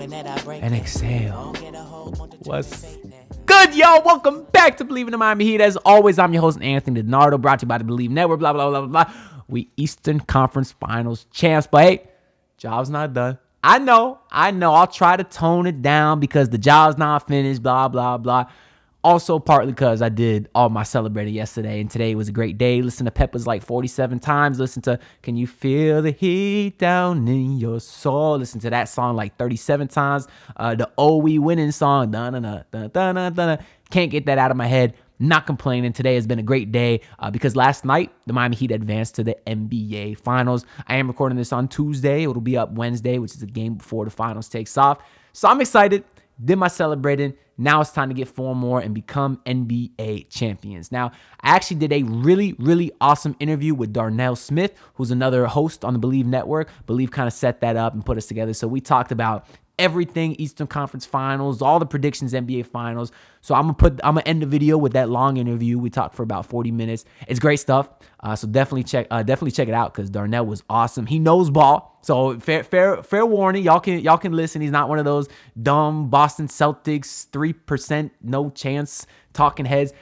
and exhale. What's good, y'all? Welcome back to Believe in the Miami Heat. As always, I'm your host, Anthony DiNardo, brought to you by the Believe Network, blah, blah, blah, blah, blah. We Eastern Conference Finals champs, but hey, job's not done. I know. I'll try to tone it down because the job's not finished, blah, blah, blah. Also, partly because I did all my celebrating yesterday, and today was a great day. Listen to Peppers like 47 times. Listen to Can You Feel the Heat Down in Your Soul? Listen to that song like 37 times. The Oh We Winning song. Dun-dun-dun-dun-dun-dun. Can't get that out of my head. Not complaining. Today has been a great day because last night, the Miami Heat advanced to the NBA Finals. I am recording this on Tuesday. It'll be up Wednesday, which is the game before the Finals takes off. So I'm excited. Did my celebrating. Now it's time to get 4 more and become NBA champions. Now, I actually did a really, really awesome interview with Darnell Smith, who's another host on the Believe Network. Believe kind of set that up and put us together. So we talked about everything Eastern Conference Finals, all the predictions NBA Finals. So I'm gonna end the video with that long interview. We talked for about 40 minutes. It's great stuff. So definitely check it out because Darnell was awesome. He knows ball. So fair warning. Y'all can listen. He's not one of those dumb Boston Celtics 3% no chance talking heads.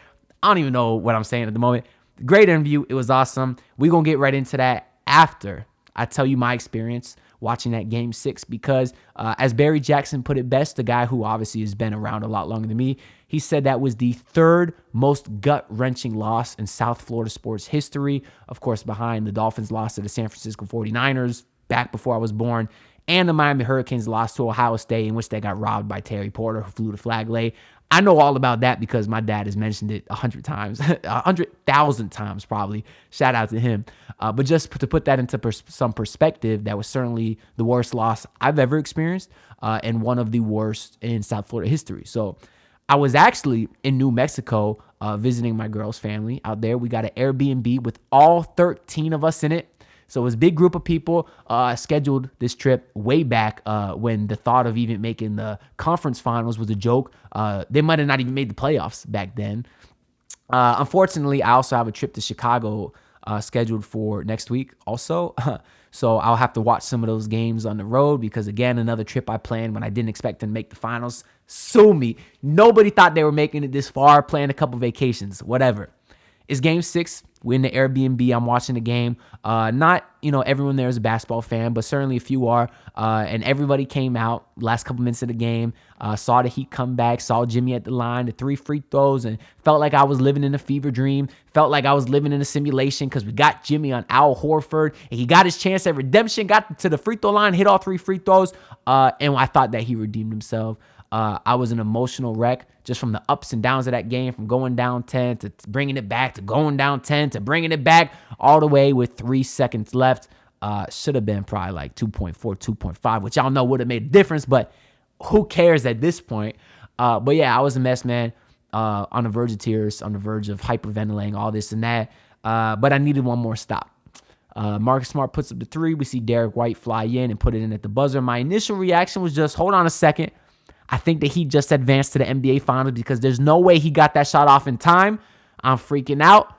I don't even know what I'm saying at the moment. Great interview. It was awesome. We're gonna get right into that after I tell you my experience watching that Game 6 because as Barry Jackson put it best, the guy who obviously has been around a lot longer than me, he said that was the third most gut-wrenching loss in South Florida sports history, of course, behind the Dolphins' loss to the San Francisco 49ers back before I was born, and the Miami Hurricanes lost to Ohio State in which they got robbed by Terry Porter, who flew the flag lay. I know all about that because my dad has mentioned it 100 times, 100,000 times probably. Shout out to him. But just to put that into some perspective, that was certainly the worst loss I've ever experienced and one of the worst in South Florida history. So I was actually in New Mexico visiting my girl's family out there. We got an Airbnb with all 13 of us in it. So it was a big group of people. Scheduled this trip way back when the thought of even making the conference finals was a joke. They might have not even made the playoffs back then. Unfortunately, I also have a trip to Chicago scheduled for next week also. So I'll have to watch some of those games on the road because, again, another trip I planned when I didn't expect to make the finals. Sue me. Nobody thought they were making it this far, planned a couple vacations, whatever. It's Game 6. We're in the Airbnb. I'm watching the game. Not, everyone there is a basketball fan, but certainly a few are. And everybody came out last couple minutes of the game, saw the Heat come back, saw Jimmy at the line, the 3 free throws, and felt like I was living in a fever dream. Felt like I was living in a simulation because we got Jimmy on Al Horford, and he got his chance at redemption, got to the free throw line, hit all 3 free throws, and I thought that he redeemed himself. I was an emotional wreck just from the ups and downs of that game, from going down 10 to bringing it back to going down 10 to bringing it back all the way with 3 seconds left. Should have been probably like 2.4, 2.5, which y'all know would have made a difference, but who cares at this point? But yeah, I was a mess, man, on the verge of tears, on the verge of hyperventilating, all this and that. But I needed one more stop. Marcus Smart puts up the 3. We see Derek White fly in and put it in at the buzzer. My initial reaction was just, hold on a second. I think that he just advanced to the NBA Finals because there's no way he got that shot off in time. I'm freaking out.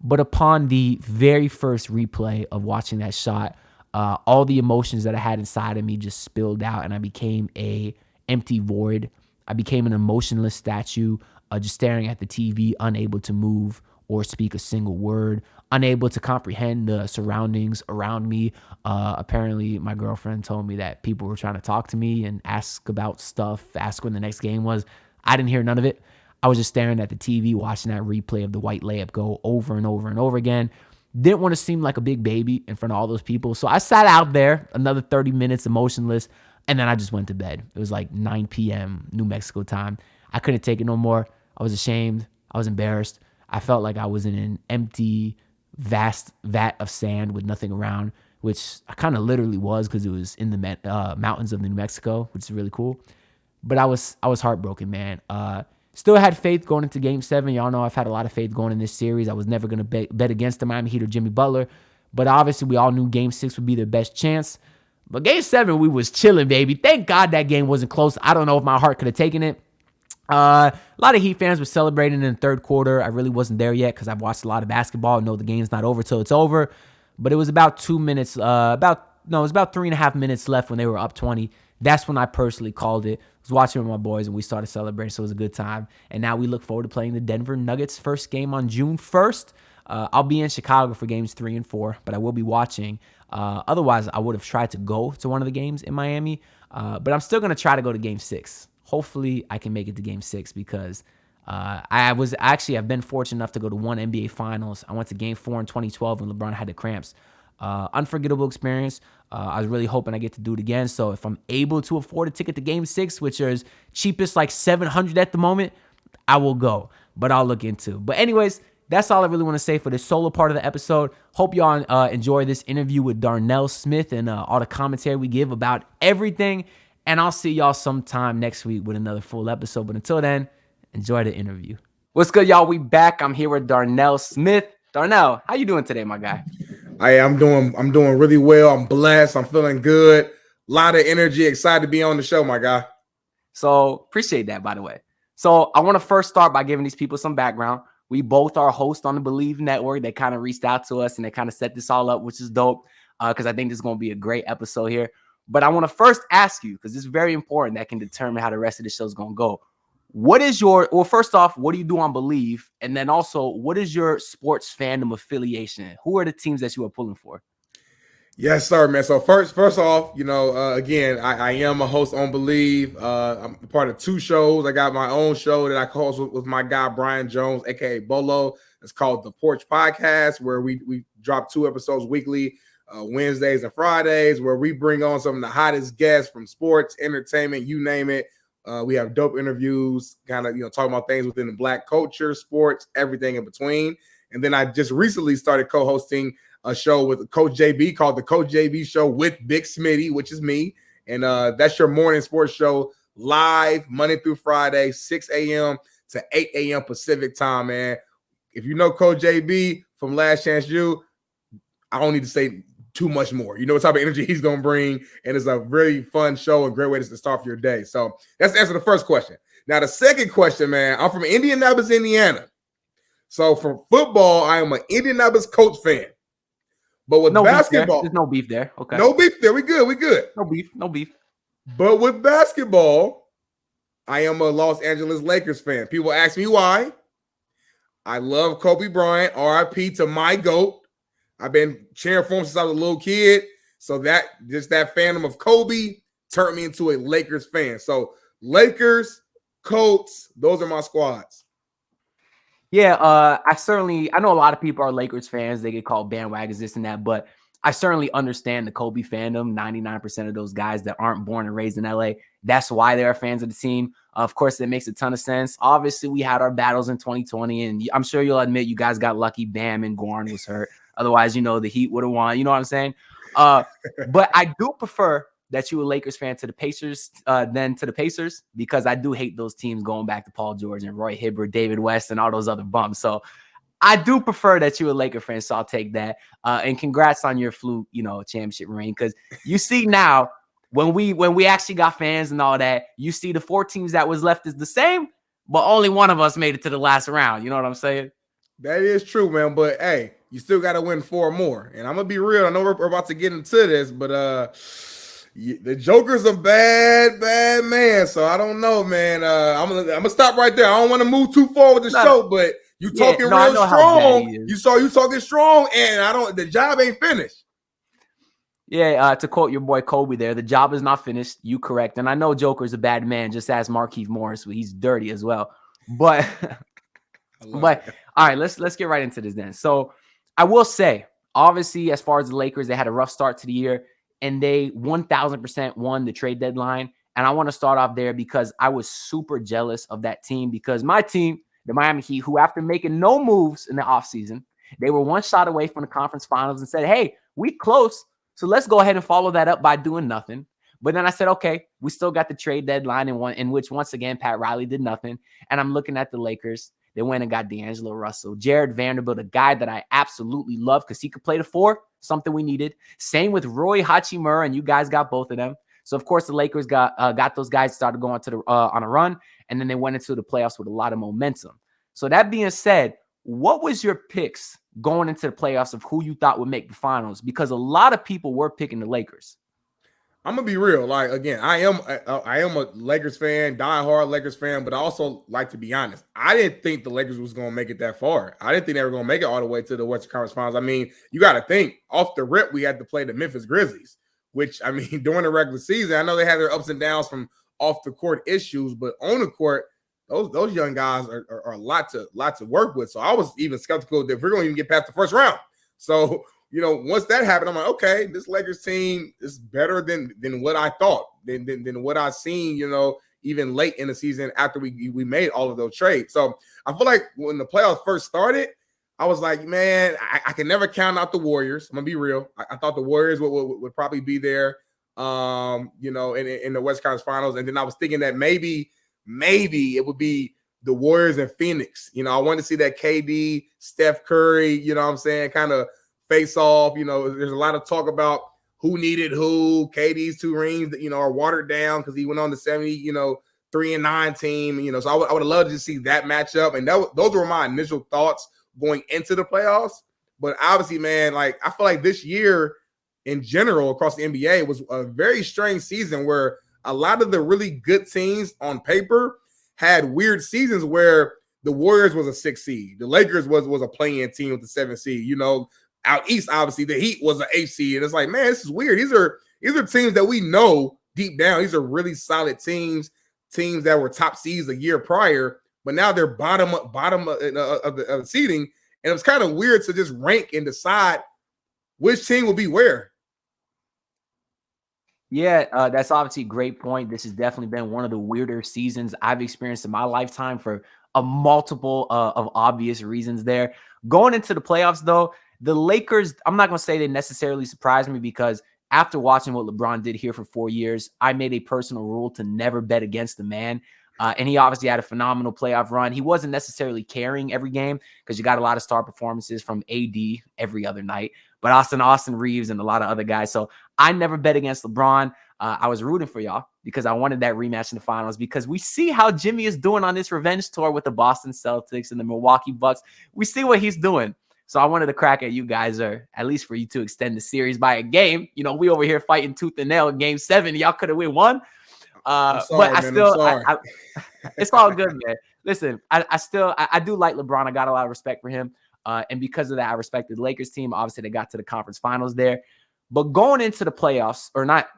But upon the very first replay of watching that shot, all the emotions that I had inside of me just spilled out, and I became an empty void. I became an emotionless statue, just staring at the TV, unable to move or speak a single word, unable to comprehend the surroundings around me. Apparently, my girlfriend told me that people were trying to talk to me and ask about stuff, ask when the next game was. I didn't hear none of it. I was just staring at the TV, watching that replay of the White layup go over and over and over again. Didn't want to seem like a big baby in front of all those people. So I sat out there another 30 minutes emotionless, and then I just went to bed. It was like 9 p.m. New Mexico time. I couldn't take it no more. I was ashamed. I was embarrassed. I felt like I was in an empty, vast vat of sand with nothing around, which I kind of literally was because it was in the mountains of New Mexico, which is really cool. But I was heartbroken, man. Still had faith going into Game 7. Y'all know I've had a lot of faith going in this series. I was never going to bet against the Miami Heat or Jimmy Butler. But obviously, we all knew Game 6 would be their best chance. But Game 7, we was chilling, baby. Thank God that game wasn't close. I don't know if my heart could have taken it. A lot of Heat fans were celebrating in the third quarter. I really wasn't there yet because I've watched a lot of basketball and know the game's not over till it's over. But it was about 2 minutes, it was about 3.5 minutes left when they were up 20. That's when I personally called it. I was watching with my boys and we started celebrating, so it was a good time. And now we look forward to playing the Denver Nuggets first game on June 1st. I'll be in Chicago for games 3 and 4, but I will be watching. Otherwise, I would have tried to go to one of the games in Miami, but I'm still going to try to go to game 6. Hopefully, I can make it to game 6 because I've been fortunate enough to go to one NBA Finals. I went to game 4 in 2012 when LeBron had the cramps. Unforgettable experience. I was really hoping I get to do it again. So if I'm able to afford a ticket to game 6, which is cheapest like $700 at the moment, I will go, but I'll look into. But anyways, that's all I really want to say for this solo part of the episode. Hope y'all enjoy this interview with Darnell Smith and all the commentary we give about everything. And I'll see y'all sometime next week with another full episode. But until then, enjoy the interview. What's good, y'all? We back. I'm here with Darnell Smith. Darnell, how you doing today, my guy? I'm doing really well. I'm blessed. I'm feeling good. A lot of energy. Excited to be on the show, my guy. So appreciate that, by the way. So I want to first start by giving these people some background. We both are hosts on the Believe Network. They kind of reached out to us and they kind of set this all up, which is dope because I think this is going to be a great episode here. But I want to first ask you, because this is very important, that can determine how the rest of the show is going to go. First off, what do you do on Believe? And then also, what is your sports fandom affiliation? Who are the teams that you are pulling for? Yes, sir, man. So first off, again, I am a host on Believe. I'm part of 2 shows. I got my own show that I host with my guy, Brian Jones, aka Bolo. It's called The Porch Podcast, where we drop 2 episodes weekly, Wednesdays and Fridays, where we bring on some of the hottest guests from sports, entertainment, you name it. We have dope interviews, kind of, talking about things within the Black culture, sports, everything in between. And then I just recently started co-hosting a show with Coach JB called the Coach JB Show with Big Smitty, which is me. And that's your morning sports show live Monday through Friday, 6 a.m. to 8 a.m. Pacific time, man. If you know Coach JB from Last Chance U, I don't need to say too much more. You know what type of energy he's going to bring, and it's a really fun show and great way to start your day. So that's the answer to the first question. Now, the second question, man, I'm from Indianapolis, Indiana. So for football, I am an Indianapolis Colts fan. But with basketball, there's no beef there. Okay. No beef there. We good. No beef. But with basketball, I am a Los Angeles Lakers fan. People ask me why. I love Kobe Bryant, RIP to my GOAT. I've been cheering for him since I was a little kid. So that fandom of Kobe turned me into a Lakers fan. So Lakers, Colts, those are my squads. Yeah, I know a lot of people are Lakers fans. They get called bandwagons, this and that, but I certainly understand the Kobe fandom. 99% of those guys that aren't born and raised in LA, that's why they are fans of the team. Of course, it makes a ton of sense. Obviously, we had our battles in 2020, and I'm sure you'll admit you guys got lucky. Bam and Gorn was hurt. Otherwise, the Heat would have won. You know what I'm saying? But I do prefer that you a Lakers fan to the Pacers than to the Pacers, because I do hate those teams going back to Paul George and Roy Hibbert, David West, and all those other bums. So I do prefer that you a Laker fan, so I'll take that. And congrats on your fluke, championship ring, because you see now when we actually got fans and all that, you see the 4 teams that was left is the same, but only one of us made it to the last round. You know what I'm saying? That is true, man. But hey, you still got to win 4 more. And I'm gonna be real. I know we're about to get into this, but the Joker's a bad man. So I don't know, man. I'm gonna stop right there. I don't want to move too far with the show, but you talking real strong. You talking strong, and the job ain't finished. Yeah, to quote your boy Kobe there, the job is not finished. You correct. And I know Joker's a bad man, just as Markieff Morris. He's dirty as well. But all right, let's get right into this then. So I will say, obviously, as far as the Lakers, they had a rough start to the year, and they 1,000% won the trade deadline. And I want to start off there because I was super jealous of that team, because my team, the Miami Heat, who after making no moves in the offseason, they were 1 shot away from the conference finals and said, hey, we close. So let's go ahead and follow that up by doing nothing. But then I said, okay, we still got the trade deadline in which, once again, Pat Riley did nothing. And I'm looking at the Lakers. They went and got D'Angelo Russell, Jared Vanderbilt, a guy that I absolutely love because he could play the 4, something we needed. Same with Roy Hachimura, and you guys got both of them. So, of course, the Lakers got those guys, started going on a run, and then they went into the playoffs with a lot of momentum. So that being said, what was your picks going into the playoffs of who you thought would make the finals? Because a lot of people were picking the Lakers. I'm gonna be real. Like again, I am a Lakers fan, diehard Lakers fan, but I also like to be honest. I didn't think the Lakers was gonna make it that far. I didn't think they were gonna make it all the way to the Western Conference Finals. I mean, you got to think off the rip, we had to play the Memphis Grizzlies, which I mean, during the regular season, I know they had their ups and downs from off the court issues, but on the court, those young guys are a lot to work with. So I was even skeptical that we're gonna even get past the first round. So once that happened, I'm like, okay, this Lakers team is better than what I thought, than what I seen, even late in the season after we made all of those trades. So I feel like when the playoffs first started, I was like, man, I can never count out the Warriors. I'm gonna be real. I thought the Warriors would probably be there, in the West Conference Finals, and then I was thinking that maybe it would be the Warriors and Phoenix. I wanted to see that KD, Steph Curry, kind of face off. There's a lot of talk about who needed who. KD's 2 rings, are watered down because he went on the 3-9 team. So I would have loved to see that matchup. And those were my initial thoughts going into the playoffs. But obviously, man, like I feel like this year in general across the NBA was a very strange season where a lot of the really good teams on paper had weird seasons where the Warriors was a 6 seed. The Lakers was a play-in team with the 7 seed. Out east, obviously, the Heat was an 8 seed. And it's like, man, this is weird. These are teams that we know deep down. These are really solid teams that were top seeds a year prior, but now they're bottom of the seeding. And it was kind of weird to just rank and decide which team will be where. Yeah, that's obviously a great point. This has definitely been one of the weirder seasons I've experienced in my lifetime for a multiple of obvious reasons there. Going into the playoffs, though, the Lakers, I'm not going to say they necessarily surprised me because after watching what LeBron did here for 4 years, I made a personal rule to never bet against the man. And he obviously had a phenomenal playoff run. He wasn't necessarily carrying every game because you got a lot of star performances from AD every other night, but Austin Reeves and a lot of other guys. So I never bet against LeBron. I was rooting for y'all because I wanted that rematch in the finals because we see how Jimmy is doing on this revenge tour with the Boston Celtics and the Milwaukee Bucks. We see what he's doing. So I wanted to crack at you guys, or at least for you to extend the series by a game. We over here fighting tooth and nail in game 7. Y'all could have won. But it's all good, man. Listen, I do like LeBron. I got a lot of respect for him. And because of that, I respected the Lakers team. Obviously, they got to the conference finals there. But going into the playoffs, or not,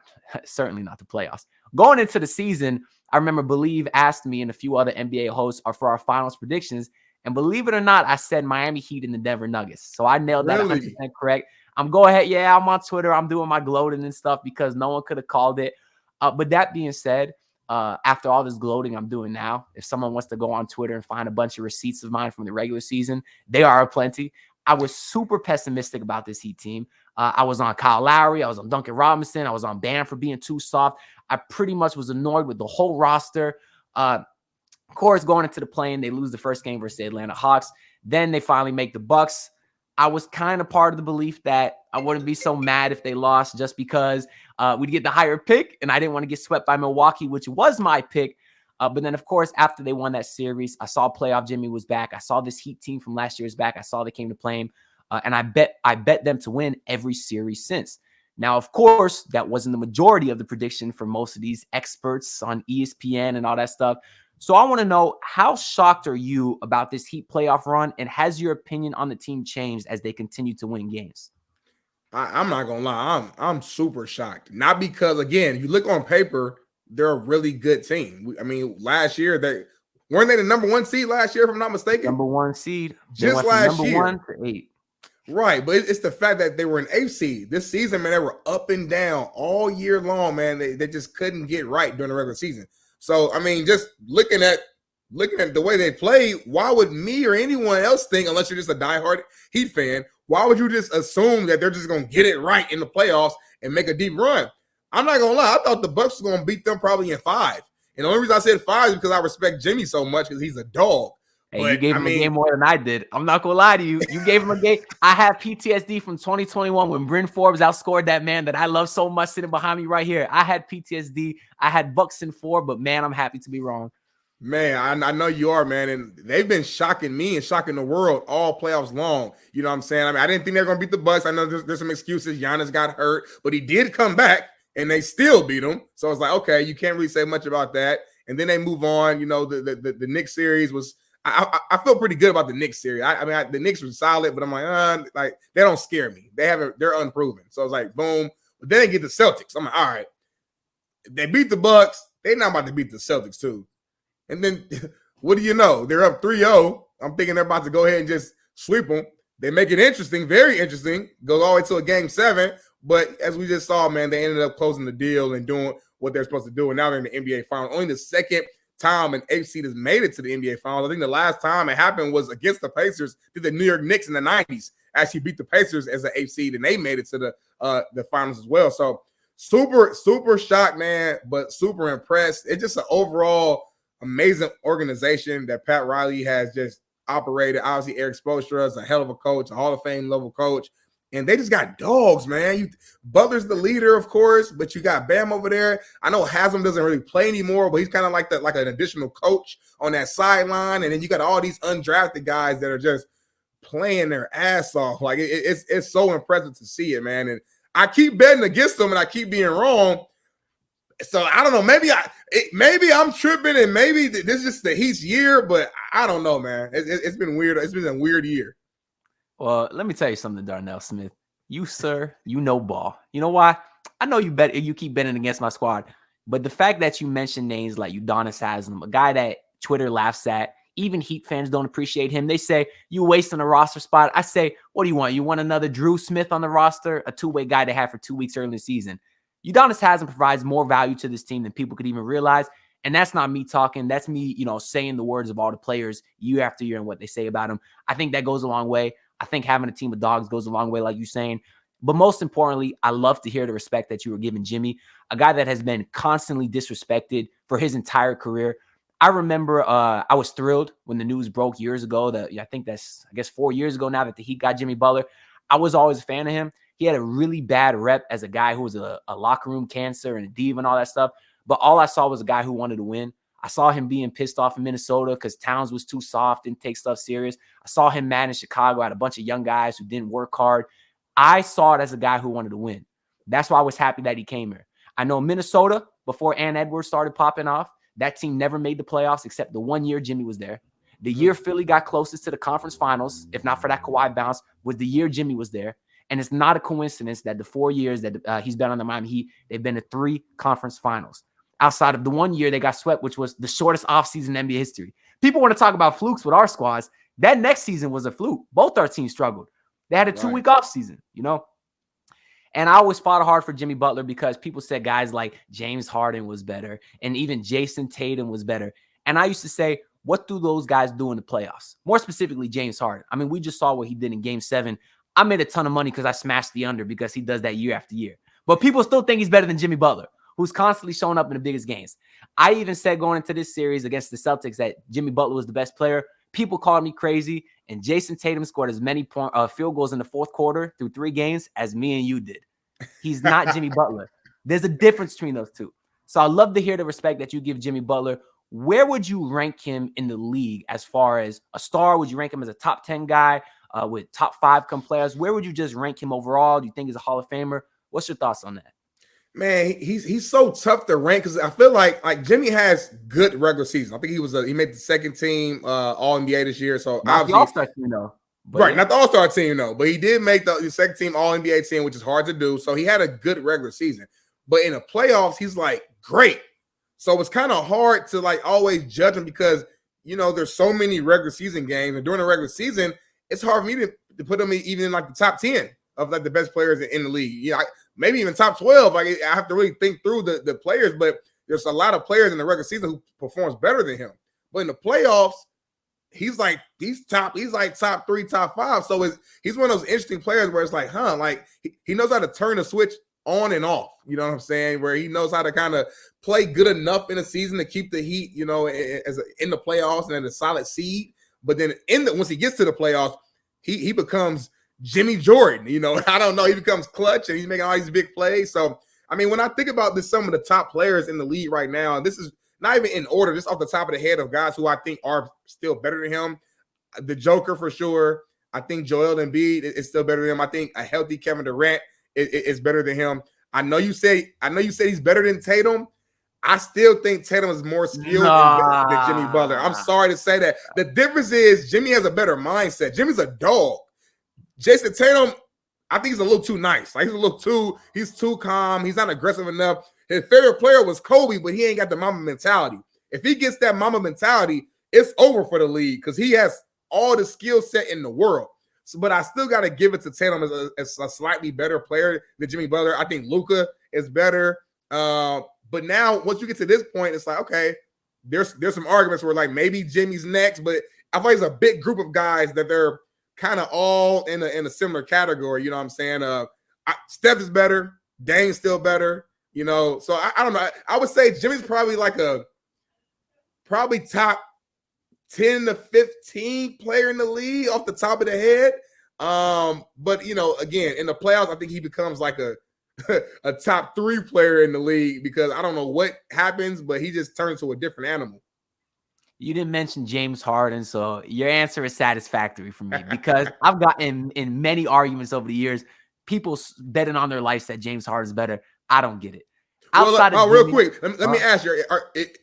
certainly not the playoffs, going into the season, I remember Believe asked me and a few other NBA hosts for our finals predictions. And believe it or not, I said Miami Heat and the Denver Nuggets. So I nailed that 100% correct. I'm going ahead. Yeah, I'm on Twitter. I'm doing my gloating and stuff because no one could have called it. But that being said, after all this gloating I'm doing now, if someone wants to go on Twitter and find a bunch of receipts of mine from the regular season, they are plenty. I was super pessimistic about this Heat team. I was on Kyle Lowry. I was on Duncan Robinson. I was on Bam for being too soft. I pretty much was annoyed with the whole roster. Of course, going into the play-in, they lose the first game versus the Atlanta Hawks. Then they finally make the Bucks. I was kind of part of the belief that I wouldn't be so mad if they lost just because we'd get the higher pick, and I didn't want to get swept by Milwaukee, which was my pick. But then, of course, after they won that series, I saw playoff Jimmy was back. I saw this Heat team from last year's back. I saw they came to play him, and I bet them to win every series since. Now, of course, that wasn't the majority of the prediction for most of these experts on ESPN and all that stuff. So I want to know, how shocked are you about this Heat playoff run, and has your opinion on the team changed as they continue to win games? I'm not gonna lie, I'm super shocked. Not because, again, if you look on paper, they're a really good team. I mean, last year weren't they the number 1 seed last year, if I'm not mistaken? Number 1 seed, just last year. Number 1 to 8. Right, but it's the fact that they were an 8th seed this season, man. They were up and down all year long, man. They just couldn't get right during the regular season. So, I mean, just looking at the way they play, why would me or anyone else think, unless you're just a diehard Heat fan, why would you just assume that they're just going to get it right in the playoffs and make a deep run? I'm not going to lie. I thought the Bucks were going to beat them probably in 5. And the only reason I said 5 is because I respect Jimmy so much because he's a dog. Hey, but, you gave him a game more than I did. I'm not going to lie to you. You gave him a game. I have PTSD from 2021 when Bryn Forbes outscored that man that I love so much sitting behind me right here. I had PTSD. I had Bucks in 4, but, man, I'm happy to be wrong. Man, I know you are, man, and they've been shocking me and shocking the world all playoffs long. You know what I'm saying? I mean, I didn't think they were going to beat the Bucks. I know there's some excuses. Giannis got hurt, but he did come back and they still beat them. So it's like, okay, you can't really say much about that. And then they move on. The Knicks series was. I feel pretty good about the Knicks series. The Knicks were solid, but I'm like they don't scare me. They're unproven. So it's like boom. But then they get the Celtics. I'm like, all right, they beat the Bucks. They're not about to beat the Celtics too. And then what do you know? They're up 3-0. I'm thinking they're about to go ahead and just sweep them. They make it interesting, very interesting. Goes all the way to a game 7. But as we just saw, man, they ended up closing the deal and doing what they're supposed to do. And now they're in the NBA Finals. Only the second time an 8th seed has made it to the NBA Finals. I think the last time it happened was against the Pacers. The New York Knicks in the 90s actually beat the Pacers as an 8th seed, and they made it to the finals as well. So super shocked, man, but super impressed. It's just an overall amazing organization that Pat Riley has just operated. Obviously, Eric Spoelstra is a hell of a coach, a Hall of Fame level coach. And they just got dogs, man. Butler's the leader, of course, but you got Bam over there. I know Haslam doesn't really play anymore, but he's kind of like an additional coach on that sideline. And then you got all these undrafted guys that are just playing their ass off. Like it's so impressive to see it, man. And I keep betting against them, and I keep being wrong. So I don't know. Maybe I'm tripping, and maybe this is just the Heat's year, but I don't know, man. It's been weird. It's been a weird year. Well, let me tell you something, Darnell Smith. You, sir, you know ball. You know why? I know you keep betting against my squad, but the fact that you mention names like Udonis Haslam, a guy that Twitter laughs at, even Heat fans don't appreciate him. They say, you wasting a roster spot. I say, what do you want? You want another Drew Smith on the roster, a two-way guy they had for 2 weeks early in the season. Udonis Haslam provides more value to this team than people could even realize. And that's not me talking. That's me, saying the words of all the players year after year and what they say about him. I think that goes a long way. I think having a team of dogs goes a long way, like you're saying. But most importantly, I love to hear the respect that you were giving Jimmy, a guy that has been constantly disrespected for his entire career. I remember I was thrilled when the news broke years ago that I think that's, 4 years ago now that the Heat got Jimmy Butler. I was always a fan of him. He had a really bad rep as a guy who was a locker room cancer and a diva and all that stuff. But all I saw was a guy who wanted to win. I saw him being pissed off in Minnesota because Towns was too soft, didn't take stuff serious. I saw him mad in Chicago at a bunch of young guys who didn't work hard. I saw it as a guy who wanted to win. That's why I was happy that he came here. I know Minnesota, before Ann Edwards started popping off, that team never made the playoffs except the 1 year Jimmy was there. The year Philly got closest to the conference finals, if not for that Kawhi bounce, was the year Jimmy was there. And it's not a coincidence that the 4 years that he's been on the Miami Heat, they've been to 3 conference finals. Outside of the 1 year they got swept, which was the shortest offseason in NBA history. People want to talk about flukes with our squads. That next season was a fluke. Both our teams struggled. They had a 2-week offseason, And I always fought hard for Jimmy Butler because people said guys like James Harden was better and even Jayson Tatum was better. And I used to say, what do those guys do in the playoffs? More specifically, James Harden. I mean, we just saw what he did in Game 7. I made a ton of money because I smashed the under because he does that year after year. But people still think he's better than Jimmy Butler, who's constantly showing up in the biggest games. I even said going into this series against the Celtics that Jimmy Butler was the best player. People called me crazy, and Jayson Tatum scored as many field goals in the fourth quarter through 3 games as me and you did. He's not Jimmy Butler. There's a difference between those two. So I love to hear the respect that you give Jimmy Butler. Where would you rank him in the league as far as a star? Would you rank him as a top 10 guy with top 5 players? Where would you just rank him overall? Do you think he's a Hall of Famer? What's your thoughts on that? Man, he's so tough to rank because I feel like Jimmy has good regular season. I think he made the second team All NBA this year. So not the All-Star team though. Right, not the All-Star team though, but he did make the second team All NBA team, which is hard to do. So he had a good regular season, but in the playoffs, he's like great. So it's kind of hard to always judge him because there's so many regular season games, and during the regular season, it's hard for me to put him even in the top 10 of the best players in the league. Maybe even top 12. I have to really think through the players, but there's a lot of players in the regular season who performs better than him. But in the playoffs, he's top 3, top 5. So he's one of those interesting players where it's he knows how to turn the switch on and off. You know what I'm saying? Where he knows how to kind of play good enough in a season to keep the Heat, in the playoffs and a solid seed. But then once he gets to the playoffs, he becomes Jimmy Jordan, I don't know. He becomes clutch and he's making all these big plays. So, when I think about some of the top players in the league right now, this is not even in order, just off the top of the head of guys who I think are still better than him. The Joker for sure. I think Joel Embiid is still better than him. I think a healthy Kevin Durant is better than him. I know you say he's better than Tatum. I still think Tatum is more skilled than Jimmy Butler. I'm sorry to say that. The difference is Jimmy has a better mindset. Jimmy's a dog. Jayson Tatum, I think he's a little too nice. Like he's too calm. He's not aggressive enough. His favorite player was Kobe, but he ain't got the mama mentality. If he gets that mama mentality, it's over for the league because he has all the skill set in the world. So, but I still got to give it to Tatum as a slightly better player than Jimmy Butler. I think Luka is better. But now, once you get to this point, it's like, okay, there's some arguments where like maybe Jimmy's next, but I feel like it's a big group of guys that they're kind of all in a similar category. You know what I'm saying? Steph is better. Dame's still better. You know, so I don't know. I would say Jimmy's probably like probably top 10 to 15 player in the league off the top of the head. But you know, again, in the playoffs, I think he becomes like a top 3 player in the league because I don't know what happens, but he just turns to a different animal. You didn't mention James Harden, so your answer is satisfactory for me because I've gotten in many arguments over the years, people betting on their life that James Harden is better. I don't get it. Outside of real quick, let me ask you: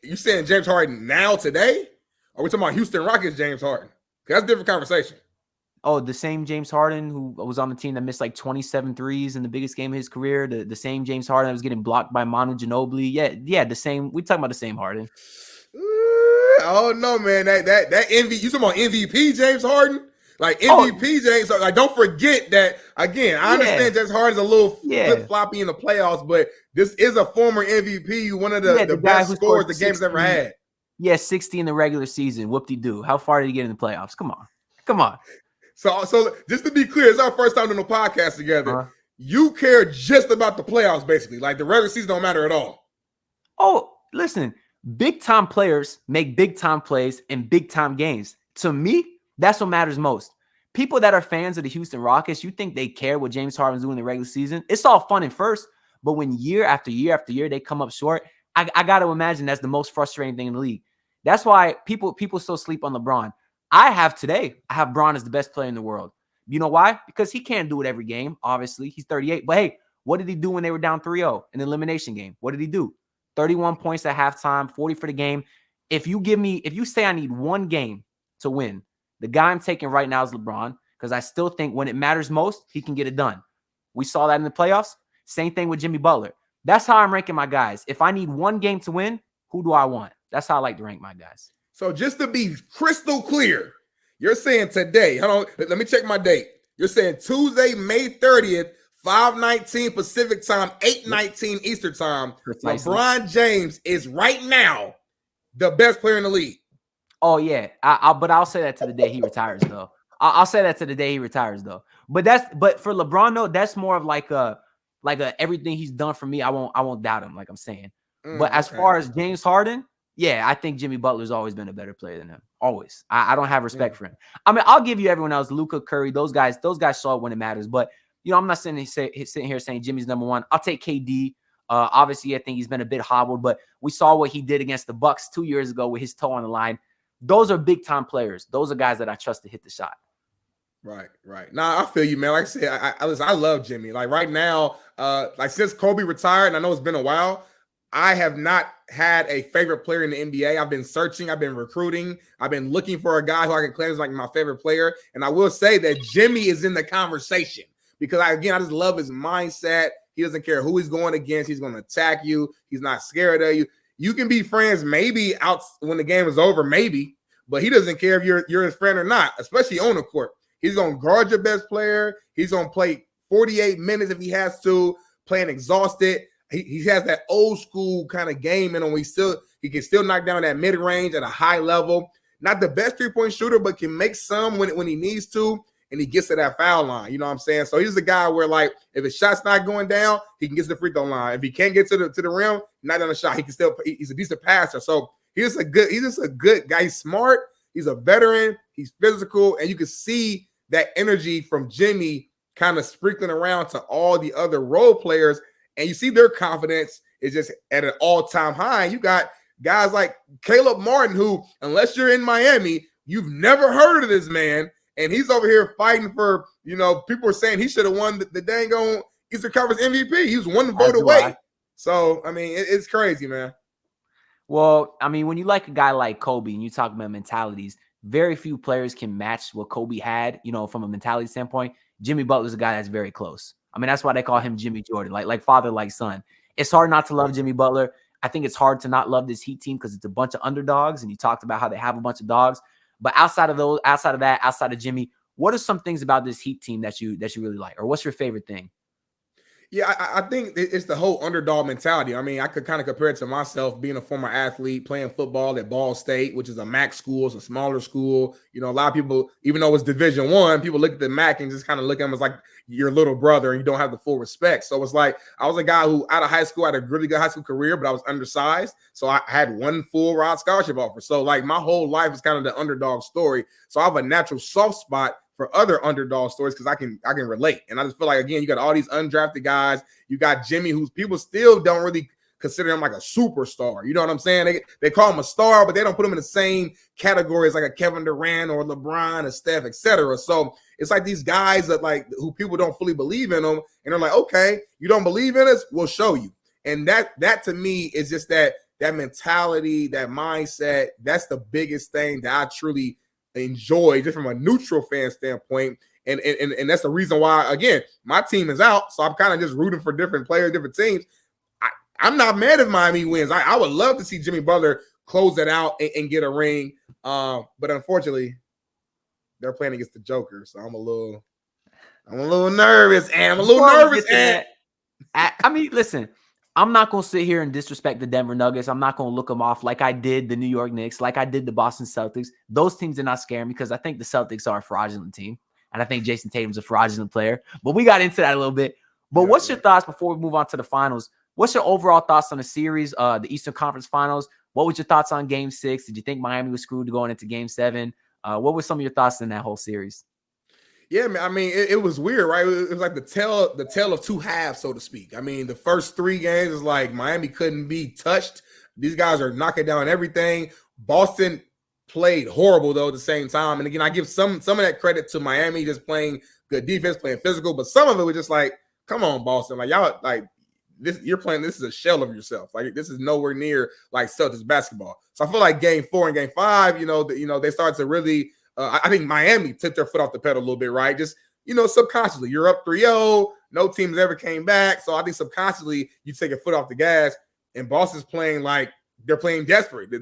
you saying James Harden now today? Or are we talking about Houston Rockets James Harden? That's a different conversation. Oh, the same James Harden who was on the team that missed like 27 threes in the biggest game of his career. The same James Harden that was getting blocked by Manu Ginobili. Yeah, the same. We talking about the same Harden. Oh no, man! That MVP. You talking about MVP James Harden? Like MVP James. Like, don't forget that again. I understand James Harden's a little flip floppy in the playoffs, but this is a former MVP, one of the best scorers the game's ever had. Yeah, 60 in the regular season. Whoop-de-doo. How far did he get in the playoffs? Come on. So just to be clear, it's our first time doing a podcast together. You care just about the playoffs, basically. Like the regular season don't matter at all. Oh, listen. Big-time players make big-time plays in big-time games. To me, that's what matters most. People that are fans of the Houston Rockets, you think they care what James Harden's doing in the regular season? It's all fun at first, but when year after year after year they come up short, I got to imagine that's the most frustrating thing in the league. That's why people still sleep on LeBron. I have Bron as the best player in the world. You know why? Because he can't do it every game, obviously. He's 38. But hey, what did he do when they were down 3-0 in the elimination game? What did he do? 31 points at halftime, 40 for the game. If you say I need one game to win, the guy I'm taking right now is LeBron because I still think when it matters most, he can get it done. We saw that in the playoffs. Same thing with Jimmy Butler. That's how I'm ranking my guys. If I need one game to win, who do I want? That's how I like to rank my guys. So just to be crystal clear, you're saying today, hold on, let me check my date. You're saying Tuesday, May 30th, 5:19 Pacific time, 8:19 Eastern time. Precisely. LeBron James is right now the best player in the league. Oh, yeah. But I'll say that to the day he retires, though. I'll say that to the day he retires, though. But for LeBron, though, that's more of like a everything he's done for me. I won't doubt him, like I'm saying. But as far as James Harden, yeah, I think Jimmy Butler's always been a better player than him. Always. I don't have respect for him. I mean, I'll give you everyone else, Luka, Curry, those guys show up when it matters. But, you know, I'm not sitting here saying Jimmy's number one. I'll take KD. Obviously, I think he's been a bit hobbled, but we saw what he did against the Bucks 2 years ago with his toe on the line. Those are big-time players. Those are guys that I trust to hit the shot. Right. Nah, I feel you, man. Like I said, I love Jimmy. Like right now, like since Kobe retired, and I know it's been a while, I have not had a favorite player in the NBA. I've been searching, I've been recruiting, I've been looking for a guy who I can claim as like my favorite player. And I will say that Jimmy is in the conversation because I just love his mindset. He doesn't care who he's going against. He's going to attack you. He's not scared of you. You can be friends maybe out when the game is over, maybe, but he doesn't care if you're his friend or not, especially on the court. He's going to guard your best player. He's going to play 48 minutes if he has to, playing exhausted. He has that old school kind of game in him. He can still knock down that mid-range at a high level. Not the best three-point shooter, but can make some when he needs to, and he gets to that foul line. You know what I'm saying? So he's the guy where, like, if his shot's not going down, he can get to the free throw line. If he can't get to the rim, not on a shot, he can still. He's a decent passer. So he's just a good guy. He's smart. He's a veteran. He's physical, and you can see that energy from Jimmy kind of sprinkling around to all the other role players, and you see their confidence is just at an all-time high. And you got guys like Caleb Martin, who, unless you're in Miami, you've never heard of this man, and he's over here fighting for, you know, people are saying he should have won the dang on Eastern Conference MVP. He was one As vote do away. I. So, I mean, it's crazy, man. Well, I mean, when you like a guy like Kobe and you talk about mentalities, very few players can match what Kobe had, from a mentality standpoint. Jimmy Butler's a guy that's very close. I mean, that's why they call him Jimmy Jordan, like father, like son. It's hard not to love Jimmy Butler. I think it's hard to not love this Heat team because it's a bunch of underdogs, and you talked about how they have a bunch of dogs. But outside of Jimmy, what are some things about this Heat team that you really like, or what's your favorite thing? Yeah, I think it's the whole underdog mentality. I mean, I could kind of compare it to myself being a former athlete, playing football at Ball State, which is a MAC school, it's a smaller school. A lot of people, even though it's Division I, people look at the MAC and just kind of look at them as like your little brother, and you don't have the full respect. So it's like I was a guy who, out of high school, had a really good high school career, but I was undersized. So I had one full ride scholarship offer. So like my whole life is kind of the underdog story. So I have a natural soft spot for other underdog stories because I can relate. And I just feel like, again, you got all these undrafted guys. You got Jimmy, who's people still don't really consider him like a superstar. You know what I'm saying? They call him a star, but they don't put him in the same category as like a Kevin Durant or LeBron or Steph, etc. So it's like these guys that like who people don't fully believe in them, and they're like, okay, you don't believe in us, we'll show you. And that to me is just that mentality, that mindset. That's the biggest thing that I truly enjoy, just from a neutral fan standpoint. And that's the reason why, again, my team is out. So I'm kind of just rooting for different players, different teams. I'm not mad if Miami wins. I would love to see Jimmy Butler close it out and get a ring. But unfortunately, they're playing against the Joker. So I'm a little nervous, and I mean, listen, I'm not going to sit here and disrespect the Denver Nuggets. I'm not going to look them off like I did the New York Knicks, like I did the Boston Celtics. Those teams did not scare me because I think the Celtics are a fraudulent team. And I think Jayson Tatum's a fraudulent player. But we got into that a little bit. But what's your thoughts before we move on to the finals? What's your overall thoughts on the series, the Eastern Conference Finals? What was your thoughts on Game 6? Did you think Miami was screwed going into Game 7? What were some of your thoughts in that whole series? Yeah, man. I mean, it was weird, right? It was like the tale of two halves, so to speak. I mean, the first 3 games is like Miami couldn't be touched. These guys are knocking down everything. Boston played horrible though at the same time. And again, I give some of that credit to Miami, just playing good defense, playing physical, but some of it was just like, come on, Boston, like y'all, like this, you're playing. This is a shell of yourself. Like this is nowhere near like Celtics basketball. So I feel like Game 4 and Game 5, they started to really. I think Miami took their foot off the pedal a little bit, right? Just subconsciously, you're up 3-0. No teams ever came back, so I think subconsciously you take a foot off the gas. And Boston's playing like they're playing desperate. Their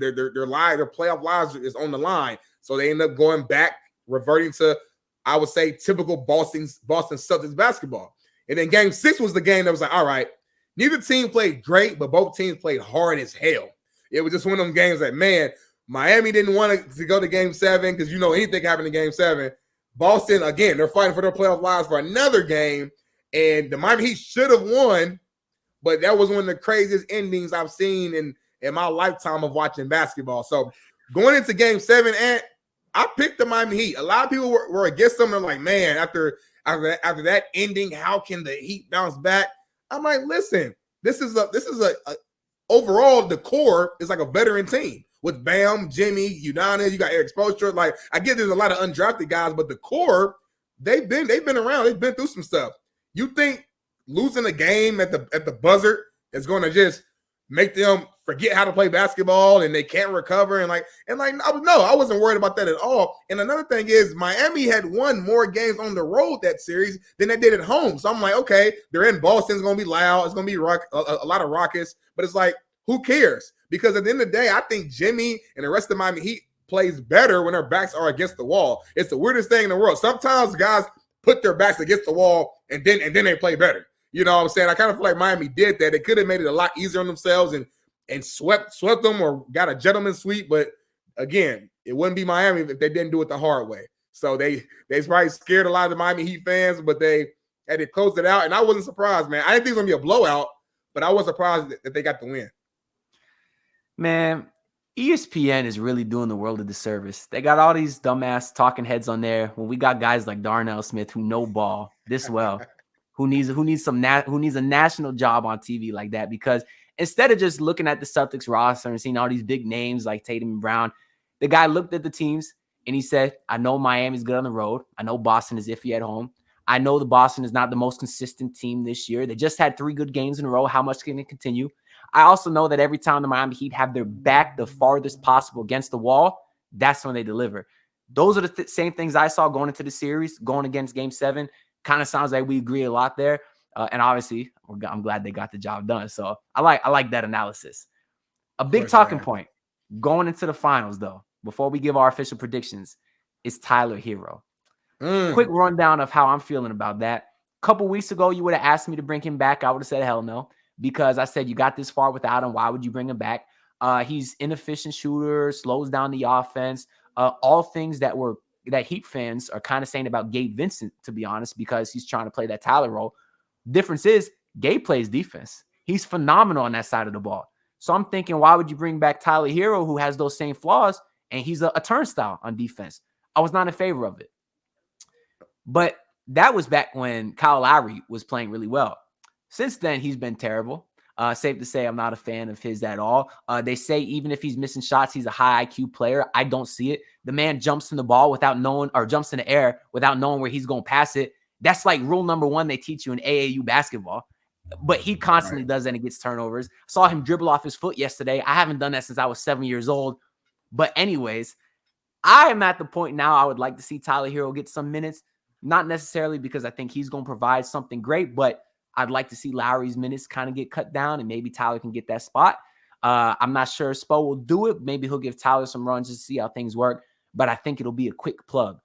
playoff lives is on the line. So they end up going back, reverting to, I would say, typical Boston Celtics basketball. And then Game 6 was the game that was like, all right, neither team played great, but both teams played hard as hell. It was just one of them games that, man, Miami didn't want to go to Game 7 because anything happened in Game 7. Boston, again, they're fighting for their playoff lives for another game. And the Miami Heat should have won, but that was one of the craziest endings I've seen in my lifetime of watching basketball. So going into Game 7, and I picked the Miami Heat. A lot of people were against them. They're like, man, after that ending, how can the Heat bounce back? I'm like, listen, this is a overall, the core is like a veteran team with Bam, Jimmy, Udonis, you got Eric Spoelstra. Like, I get there's a lot of undrafted guys, but the core, they've been around. They've been through some stuff. You think losing a game at the buzzer is going to just make them forget how to play basketball and they can't recover? I wasn't worried about that at all. And another thing is Miami had won more games on the road that series than they did at home. So I'm like, okay, they're in Boston. It's going to be loud. It's going to be a lot of rockets. But it's like, who cares? Because at the end of the day, I think Jimmy and the rest of Miami Heat plays better when their backs are against the wall. It's the weirdest thing in the world. Sometimes guys put their backs against the wall and then they play better. You know what I'm saying? I kind of feel like Miami did that. They could have made it a lot easier on themselves and swept them or got a gentleman's sweep. But again, it wouldn't be Miami if they didn't do it the hard way. So they probably scared a lot of the Miami Heat fans, but they had to close it out. And I wasn't surprised, man. I didn't think it was going to be a blowout, but I was surprised that they got the win. Man, ESPN is really doing the world a disservice. They got all these dumbass talking heads on there when we got guys like Darnell Smith who know ball this well, who needs a national job on TV like that. Because instead of just looking at the Celtics roster and seeing all these big names like Tatum and Brown, the guy looked at the teams and he said, I know Miami's good on the road. I know Boston is iffy at home. I know the Boston is not the most consistent team this year. They just had 3 good games in a row. How much can it continue? I also know that every time the Miami Heat have their back the farthest possible against the wall, that's when they deliver. Those are the same things I saw going into the series, going against Game 7. Kind of sounds like we agree a lot there. And obviously, I'm glad they got the job done. So I like that analysis. A big talking point going into the finals, though, before we give our official predictions, is Tyler Herro. Quick rundown of how I'm feeling about that. A couple weeks ago, you would have asked me to bring him back. I would have said hell no, because I said you got this far without him. Why would you bring him back? He's inefficient shooter, slows down the offense. All things that Heat fans are kind of saying about Gabe Vincent, to be honest, because he's trying to play that Tyler role. Difference is Gabe plays defense. He's phenomenal on that side of the ball. So I'm thinking, why would you bring back Tyler Herro, who has those same flaws, and he's a turnstile on defense? I was not in favor of it. But that was back when Kyle Lowry was playing really well. Since then, he's been terrible. Safe to say I'm not a fan of his at all. They say even if he's missing shots, he's a high IQ player. I don't see it. The man jumps in the ball without knowing, or jumps in the air without knowing where he's going to pass it. That's like rule number 1 they teach you in AAU basketball. But he constantly does that and gets turnovers. Saw him dribble off his foot yesterday. I haven't done that since I was 7 years old. But anyways, I am at the point now I would like to see Tyler Herro get some minutes. Not necessarily because I think he's going to provide something great, but I'd like to see Lowry's minutes kind of get cut down and maybe Tyler can get that spot. I'm not sure Spo will do it. Maybe he'll give Tyler some runs to see how things work, but I think it'll be a quick plug.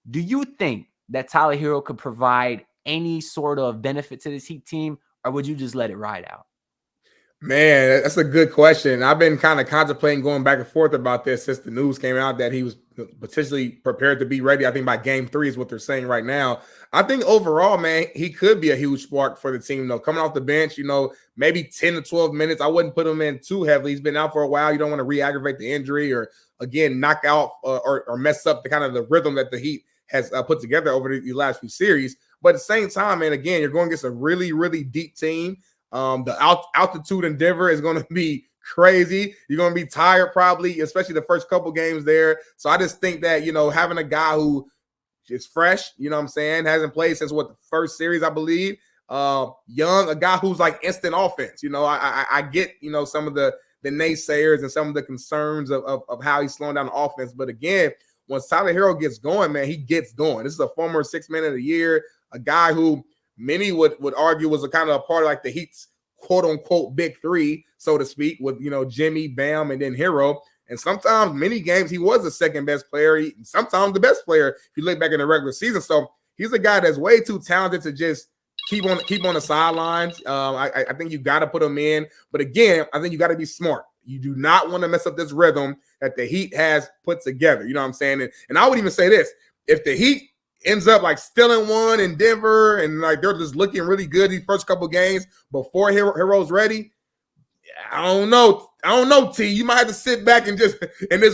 Do you think that Tyler Herro could provide any sort of benefit to this Heat team, or would you just let it ride out? Man, that's a good question. I've been kind of contemplating going back and forth about this since the news came out that he was potentially prepared to be ready. I think by Game 3 is what they're saying right now. I think overall, man, he could be a huge spark for the team, though. Coming off the bench, maybe 10 to 12 minutes. I wouldn't put him in too heavily. He's been out for a while. You don't want to re-aggravate the injury or, again, knock out or mess up the kind of the rhythm that the Heat has put together over the last few series. But at the same time, man, again, you're going against a really, really deep team. The altitude in Denver is going to be crazy. You're going to be tired probably, especially the first couple games there. So I just think that, having a guy who is fresh, hasn't played since the first series, I believe. Young, a guy who's like instant offense. I get, some of the naysayers and some of the concerns of how he's slowing down the offense. But again, once Tyler Herro gets going, man, he gets going. This is a former 6th man of the year, a guy who many would argue was a kind of a part of like the Heat's quote unquote big 3, so to speak, with Jimmy, Bam, and then Herro. And sometimes many games he was the second best player, sometimes the best player if you look back in the regular season. So he's a guy that's way too talented to just keep on the sidelines. I think you got to put him in, but again, I think you got to be smart. You do not want to mess up this rhythm that the Heat has put together. You know what I'm saying? And I would even say this: if the Heat ends up like stealing one in Denver and like they're just looking really good these first couple games before Herro's ready, I don't know, T. You might have to sit back and just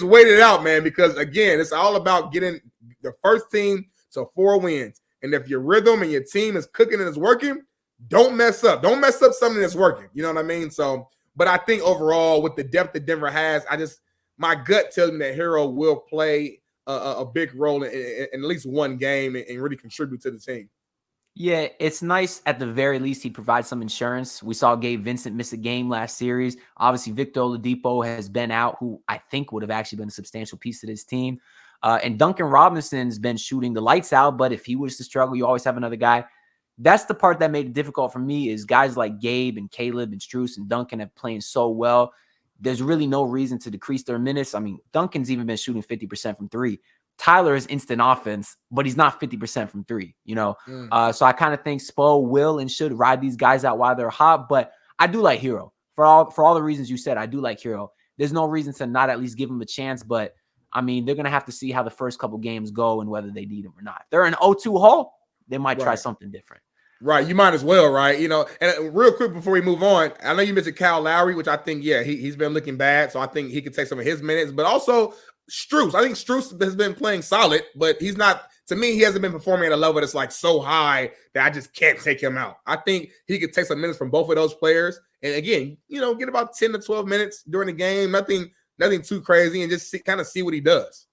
wait it out, man, because again, it's all about getting the first team to 4 wins. And if your rhythm and your team is cooking and it's working, don't mess up. Don't mess up something that's working. You know what I mean? So, but I think overall with the depth that Denver has, my gut tells me that Herro will play a big role in at least one game and really contribute to the team. Yeah, it's nice at the very least he provides some insurance. We saw Gabe Vincent miss a game last series. Obviously, Victor Oladipo has been out, who I think would have actually been a substantial piece of this team. And Duncan Robinson's been shooting the lights out, but if he was to struggle, you always have another guy. That's the part that made it difficult for me is guys like Gabe and Caleb and Strus and Duncan have playing so well. There's really no reason to decrease their minutes. I mean, Duncan's even been shooting 50% from 3. Tyler is instant offense, but he's not 50% from 3, So I kind of think Spo will and should ride these guys out while they're hot, but I do like Herro. For all the reasons you said, I do like Herro. There's no reason to not at least give him a chance, but I mean, they're going to have to see how the first couple games go and whether they need him or not. If they're an 0-2 hole, they might try something different. Right. You might as well, right? And real quick before we move on, I know you mentioned Kyle Lowry, which I think, he's been looking bad. So I think he could take some of his minutes, but also Strus. I think Strus has been playing solid, but he's not, to me, he hasn't been performing at a level that's like so high that I just can't take him out. I think he could take some minutes from both of those players. And again, get about 10 to 12 minutes during the game, nothing too crazy, and just see what he does.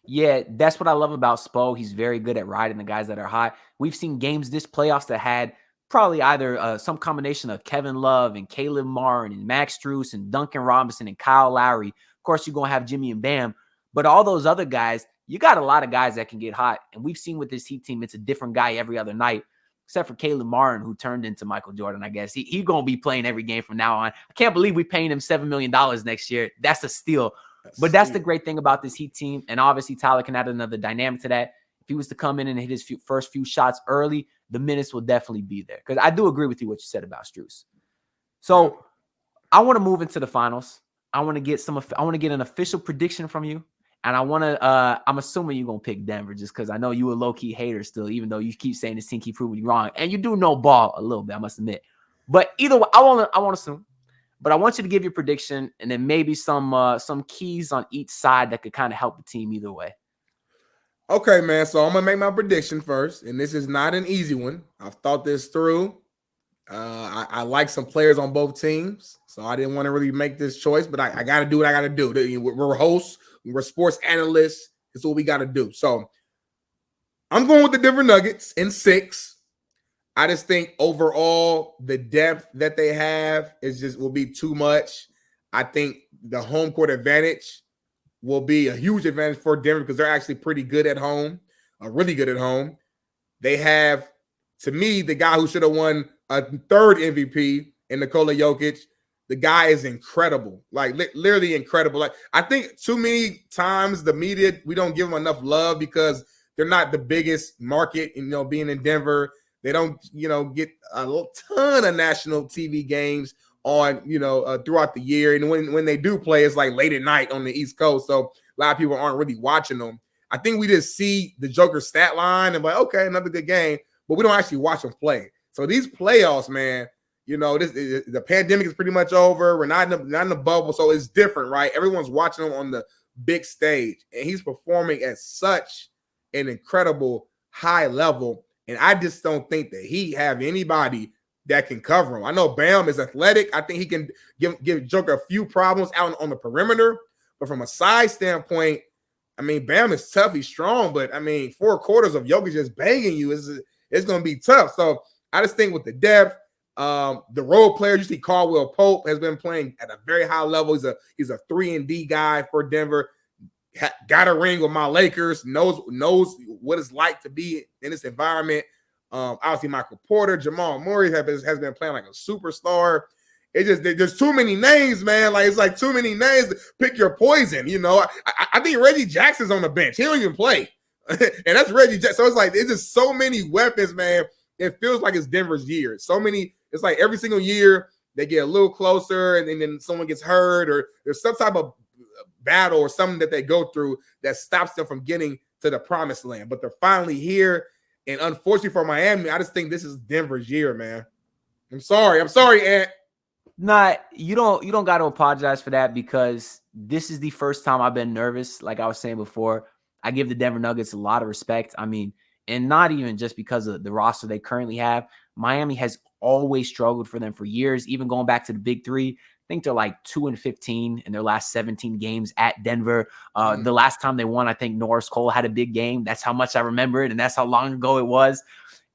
Yeah, that's what I love about Spo. He's very good at riding the guys that are hot. We've seen games this playoffs that had probably either some combination of Kevin Love and Caleb Martin and Max Strus and Duncan Robinson and Kyle Lowry. Of course, you're going to have Jimmy and Bam. But all those other guys, you got a lot of guys that can get hot. And we've seen with this Heat team, it's a different guy every other night, except for Caleb Martin, who turned into Michael Jordan, I guess. He's going to be playing every game from now on. I can't believe we're paying him $7 million next year. That's a steal. But that's the great thing about this Heat team. And obviously, Tyler can add another dynamic to that. If he was to come in and hit his first few shots early, the minutes will definitely be there. Because I do agree with you what you said about Strus. So I want to move into the finals. I want to get an official prediction from you. And I'm assuming you're going to pick Denver just because I know you a low-key hater still, even though you keep saying this team keep proving you wrong. And you do know ball a little bit, I must admit. But either way, I won't assume. But I want you to give your prediction and then maybe some keys on each side that could kind of help the team either way. Okay, man. So I'm going to make my prediction first. And this is not an easy one. I've thought this through. I like some players on both teams. So I didn't want to really make this choice. But I got to do what I got to do. We're hosts. We're sports analysts. It's what we got to do. So I'm going with the Denver Nuggets in 6. I just think overall the depth that they have will be too much. I think the home court advantage will be a huge advantage for Denver because they're actually pretty good at home, really good at home. They have, to me, the guy who should have won a 3rd MVP in Nikola Jokic. The guy is incredible, like literally incredible. Like I think too many times the media, we don't give them enough love because they're not the biggest market, being in Denver. They don't, get a ton of national TV games on, throughout the year. And when they do play, it's like late at night on the East Coast. So a lot of people aren't really watching them. I think we just see the Joker stat line and like, okay, another good game, but we don't actually watch them play. So these playoffs, man, the pandemic is pretty much over. We're not in the bubble, so it's different, right? Everyone's watching him on the big stage, and he's performing at such an incredible high level. And I just don't think that he have anybody that can cover him. I know Bam is athletic. I think he can give Joker a few problems out on the perimeter. But from a size standpoint, I mean, Bam is tough. He's strong. But, I mean, 4 quarters of Jokic just banging you it's going to be tough. So I just think with the depth, the role players, you see Caldwell Pope has been playing at a very high level. He's a 3-and-D guy for Denver. Got a ring with my Lakers, knows what it's like to be in this environment. Obviously, Michael Porter, Jamal Murray has been playing like a superstar. There's too many names, man. Like it's like too many names to pick your poison. I think Reggie Jackson's on the bench. He don't even play, and that's Reggie Jackson. So it's like it's just so many weapons, man. It feels like it's Denver's year. So many. It's like every single year they get a little closer, and then someone gets hurt, or there's some type of battle or something that they go through that stops them from getting to the promised land. But they're finally here. And unfortunately for Miami, I just think this is Denver's year, man. I'm sorry, Ant. Nah, you don't got to apologize for that because this is the first time I've been nervous. Like I was saying before, I give the Denver Nuggets a lot of respect. I mean, and not even just because of the roster they currently have. Miami has always struggled for them for years, even going back to the Big Three. I think they're like 2-15 in their last 17 games at Denver. The last time they won, I think Norris Cole had a big game. That's how much I remember it, and that's how long ago it was.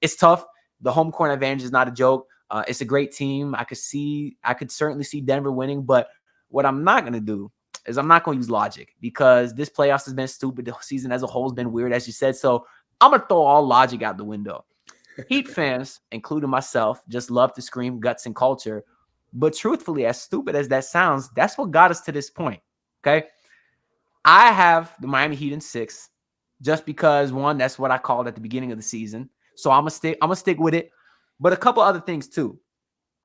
It's tough. The home court advantage is not a joke. It's a great team. I could certainly see Denver winning, but what I'm not going to do is I'm not going to use logic because this playoffs has been stupid. The season as a whole has been weird, as you said. So I'm going to throw all logic out the window. Heat fans, including myself, just love to scream guts and culture. But truthfully, as stupid as that sounds, that's what got us to this point, okay? I have the Miami Heat in 6 just because, one, that's what I called at the beginning of the season. So I'm gonna stick with it. But a couple other things, too.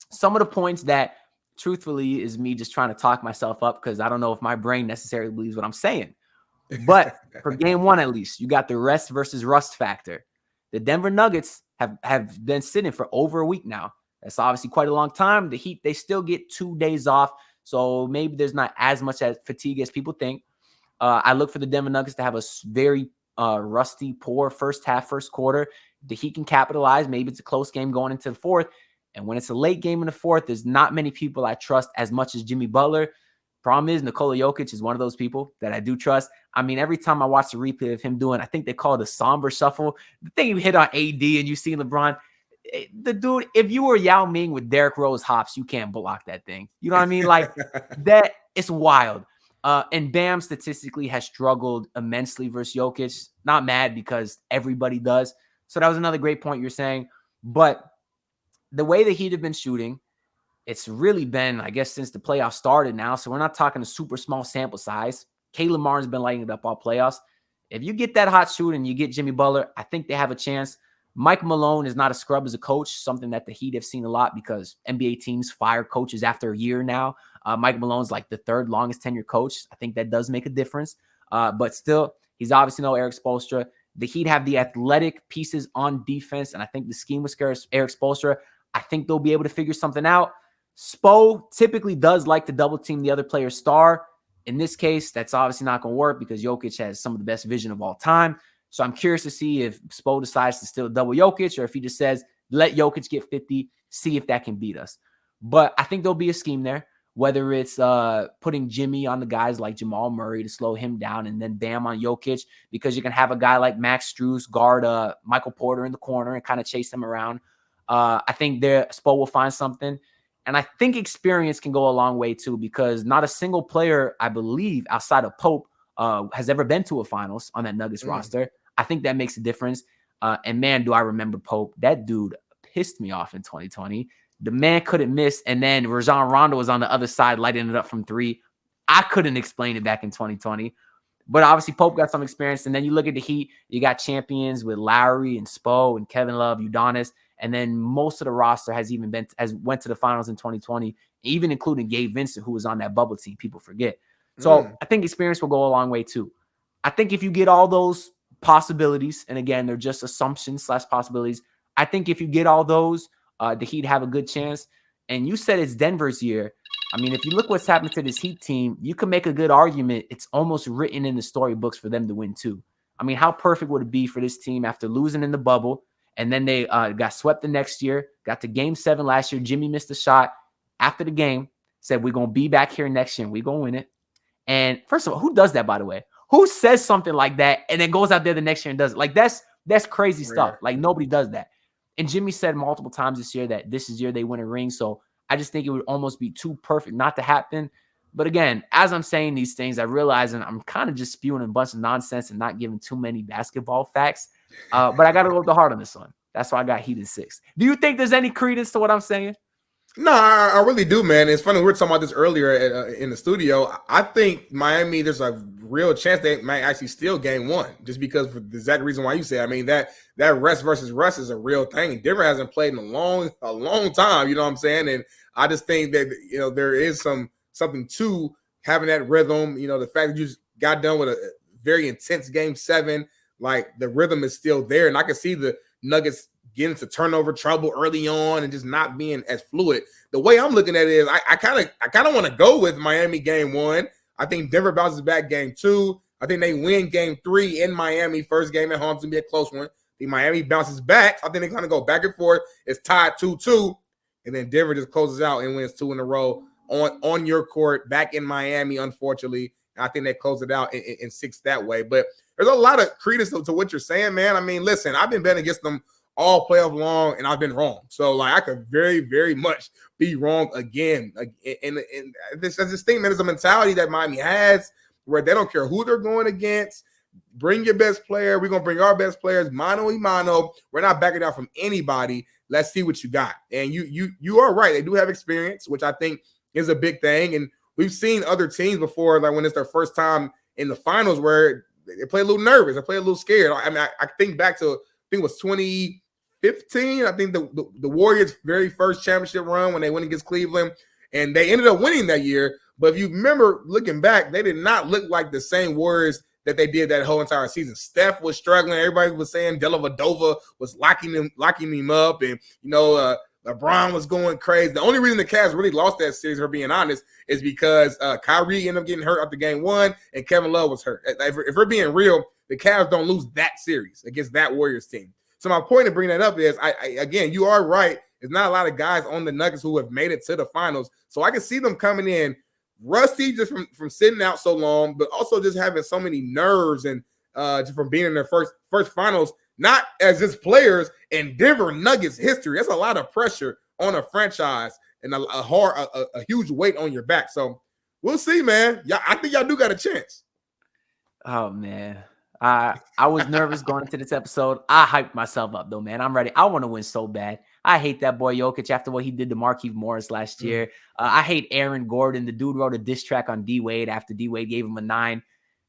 Some of the points that, truthfully, is me just trying to talk myself up because I don't know if my brain necessarily believes what I'm saying. But for game 1, at least, you got the rest versus rust factor. The Denver Nuggets have been sitting for over a week now. That's obviously quite a long time. The Heat, they still get 2 days off, so maybe there's not as much fatigue as people think. I look for the Denver Nuggets to have a very rusty, poor first half, first quarter. The Heat can capitalize. Maybe it's a close game going into the 4th. And when it's a late game in the 4th, there's not many people I trust as much as Jimmy Butler. Problem is, Nikola Jokic is one of those people that I do trust. I mean, every time I watch the replay of him doing, I think they call it a somber shuffle. The thing you hit on AD and you see LeBron, the dude, if you were Yao Ming with Derrick Rose hops, you can't block that thing. You know what I mean? Like that, it's wild. And Bam statistically has struggled immensely versus Jokic. Not mad because everybody does. So that was another great point you're saying. But the way the Heat have been shooting, it's really been, I guess, since the playoffs started now. So we're not talking a super small sample size. Caleb Martin's been lighting it up all playoffs. If you get that hot shoot and you get Jimmy Butler, I think they have a chance. Mike Malone is not a scrub as a coach, something that the Heat have seen a lot because NBA teams fire coaches after a year now. Mike Malone's like the third longest tenured coach. I think that does make a difference. But still, he's obviously no Eric Spoelstra. The Heat have the athletic pieces on defense, and I think the scheme with Eric Spoelstra, I think they'll be able to figure something out. Spo typically does like to double team the other player's star. In this case, that's obviously not going to work because Jokic has some of the best vision of all time. So I'm curious to see if Spo decides to still double Jokic or if he just says, let Jokic get 50, see if that can beat us. But I think there'll be a scheme there, whether it's putting Jimmy on the guys like Jamal Murray to slow him down and then Bam on Jokic because you can have a guy like Max Strus guard Michael Porter in the corner and kind of chase him around. I think Spo will find something. And I think experience can go a long way too because not a single player, I believe, outside of Pope has ever been to a finals on that Nuggets roster. I think that makes a difference. And man, do I remember Pope. That dude pissed me off in 2020. The man couldn't miss. And then Rajon Rondo was on the other side lighting it up from three. I couldn't explain it back in 2020. But obviously Pope got some experience. And then you look at the Heat, you got champions with Lowry and Spo and Kevin Love, Udonis. And then most of the roster has went to the finals in 2020, even including Gabe Vincent, who was on that bubble team. People forget. So I think experience will go a long way too. I think if you get all those possibilities, and again, they're just assumptions / possibilities. I think if you get all those, the Heat have a good chance. And you said it's Denver's year. I mean, if you look what's happened to this Heat team, you can make a good argument. It's almost written in the storybooks for them to win too. I mean, how perfect would it be for this team after losing in the bubble? And then they got swept the next year, got to game 7 last year. Jimmy missed a shot after the game, said, we're going to be back here next year and we're going to win it. And first of all, who does that, by the way? Who says something like that and then goes out there the next year and does it? Like, that's crazy stuff. Like, nobody does that. And Jimmy said multiple times this year that this is the year they win a ring. So I just think it would almost be too perfect not to happen. But again, as I'm saying these things, I realize and I'm kind of just spewing a bunch of nonsense and not giving too many basketball facts. But I got to go with the heart on this one. That's why I got Heat in 6. Do you think there's any credence to what I'm saying? No, I really do, man. It's funny. We were talking about this earlier in the studio. I think Miami, there's a real chance they might actually steal game 1 just because for the exact reason why you say. I mean, that rest versus rust is a real thing. Denver hasn't played in a long time, you know what I'm saying? And I just think that, there is something to having that rhythm. The fact that you just got done with a very intense game 7, like the rhythm is still there. And I can see the Nuggets getting into turnover trouble early on and just not being as fluid. The way I'm looking at it is I kind of want to go with Miami game 1. I think Denver bounces back game 2. I think they win game 3 in Miami. First game at home is going to be a close one. I think Miami bounces back. I think they kind of go back and forth. It's tied 2-2. And then Denver just closes out and wins 2 in a row on your court back in Miami, unfortunately. I think they close it out in 6 that way. But there's a lot of credence to what you're saying, man. I mean, listen, I've been betting against them all playoff long, and I've been wrong. So, like, I could very, very much be wrong again. And this thing, man, there's a mentality that Miami has where they don't care who they're going against. Bring your best player. We're going to bring our best players, mano y mano. We're not backing down from anybody. Let's see what you got. And you are right. They do have experience, which I think is a big thing. And we've seen other teams before, like when it's their first time in the finals where they play a little nervous. They play a little scared. I mean, I think back to, I think it was 2015. I think the Warriors' very first championship run when they went against Cleveland. And they ended up winning that year. But if you remember looking back, they did not look like the same Warriors that they did that whole entire season. Steph was struggling. Everybody was saying Dellavedova was locking him up. And, LeBron was going crazy. The only reason the Cavs really lost that series, for being honest, is because Kyrie ended up getting hurt after game 1 and Kevin Love was hurt. If we're being real, the Cavs don't lose that series against that Warriors team. So my point of bringing that up is, again, you are right. There's not a lot of guys on the Nuggets who have made it to the finals. So I can see them coming in rusty just from sitting out so long, but also just having so many nerves and just from being in their first finals, not as just players in Denver Nuggets history. That's a lot of pressure on a franchise and a huge weight on your back. So we'll see, man. I think y'all do got a chance. Oh man. I was nervous going into this episode. I hyped myself up though, man. I'm ready. I want to win so bad. I hate that boy Jokic after what he did to Markieff Morris last year. I hate Aaron Gordon. The dude wrote a diss track on D-Wade after D-Wade gave him a 9.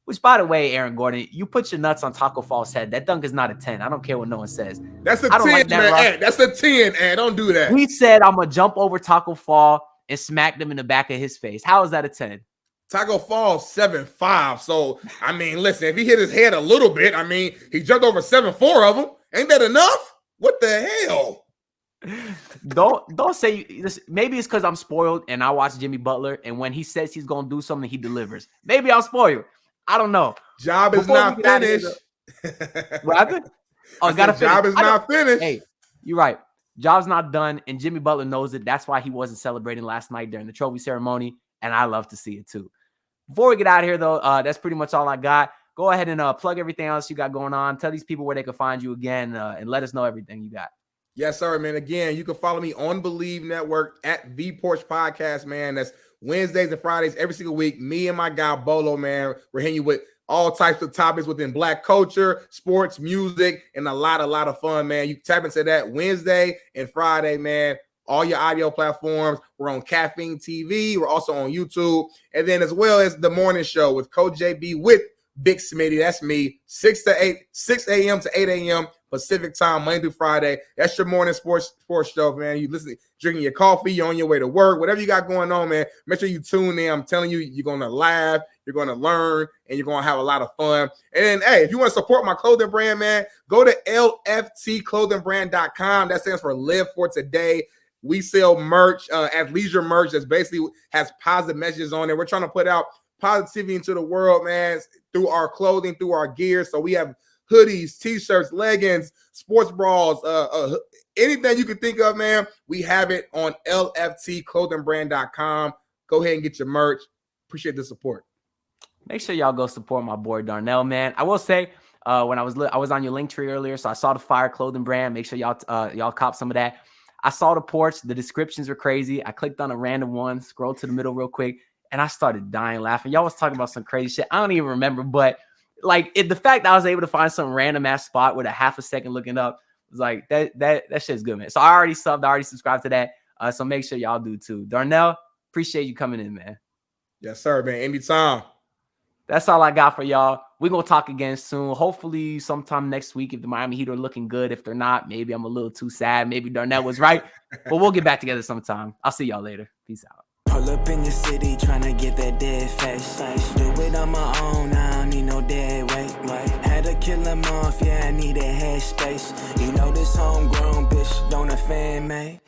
Which, by the way, Aaron Gordon, you put your nuts on Taco Fall's head. That dunk is not a 10. I don't care what no one says. That's a 10, like that, man. That's a 10, and don't do that. He said, I'm going to jump over Taco Fall and smack them in the back of his face. How is that a 10? Taco Fall's 7'5". So, I mean, listen, if he hit his head a little bit, I mean, he jumped over 7'4" of them. Ain't that enough? What the hell? Don't say this. Maybe it's because I'm spoiled and I watch Jimmy Butler, and when he says he's going to do something, he delivers. Maybe I'm spoiled. I don't know. Job is not finished. What happened? Oh, got to finish. Job is not finished. Hey, you're right. Job's not done, and Jimmy Butler knows it. That's why he wasn't celebrating last night during the trophy ceremony, and I love to see it too. Before we get out of here, though, that's pretty much all I got. Go ahead and plug everything else you got going on. Tell these people where they can find you again, and let us know everything you got. Yes, sir, man. Again, you can follow me on Believe Network at The Porch Podcast, man. That's Wednesdays and Fridays every single week. Me and my guy Bolo, man, we're hitting you with all types of topics within Black culture, sports, music, and a lot of fun, man. You tap into that Wednesday and Friday, man. All your audio platforms. We're on Caffeine TV. We're also on YouTube. And then as well as the morning show with Coach JB with Big Smitty. That's me, 6 a.m. to 8 a.m. Pacific time, Monday through Friday. That's your morning sports show, man. You listen, drinking your coffee, you're on your way to work, whatever you got going on, man. Make sure you tune in. I'm telling you, you're going to laugh, you're going to learn, and you're going to have a lot of fun. And then, hey, if you want to support my clothing brand, man, go to lftclothingbrand.com. That stands for Live for Today. We sell merch, athleisure merch that's basically has positive messages on it. We're trying to put out positivity into the world, man, through our clothing, through our gear. So we have hoodies, t-shirts, leggings, sports bras, anything you can think of, man. We have it on lftclothingbrand.com. Go ahead and get your merch. Appreciate the support. Make sure y'all go support my boy Darnell, man. I will say, when I was on your link tree earlier, so I saw the fire clothing brand. Make sure y'all cop some of that. I saw the porch. The descriptions were crazy. I clicked on a random one, scrolled to the middle real quick, and I started dying laughing. Y'all was talking about some crazy shit. I don't even remember, but like the fact that I was able to find some random ass spot with a half a second looking up was like that shit's good, man. So I already subbed, I already subscribed to that. So make sure y'all do too. Darnell, appreciate you coming in, man. Yes, sir, man. Anytime. That's all I got for y'all. We're going to talk again soon. Hopefully sometime next week if the Miami Heat are looking good. If they're not, maybe I'm a little too sad. Maybe Darnell was right. But we'll get back together sometime. I'll see y'all later. Peace out. Pull up in your city trying to get that dead face. Do it on my own, I don't need no dead weight. Had to kill him off, yeah, I need a head space. You know this homegrown bitch don't offend me.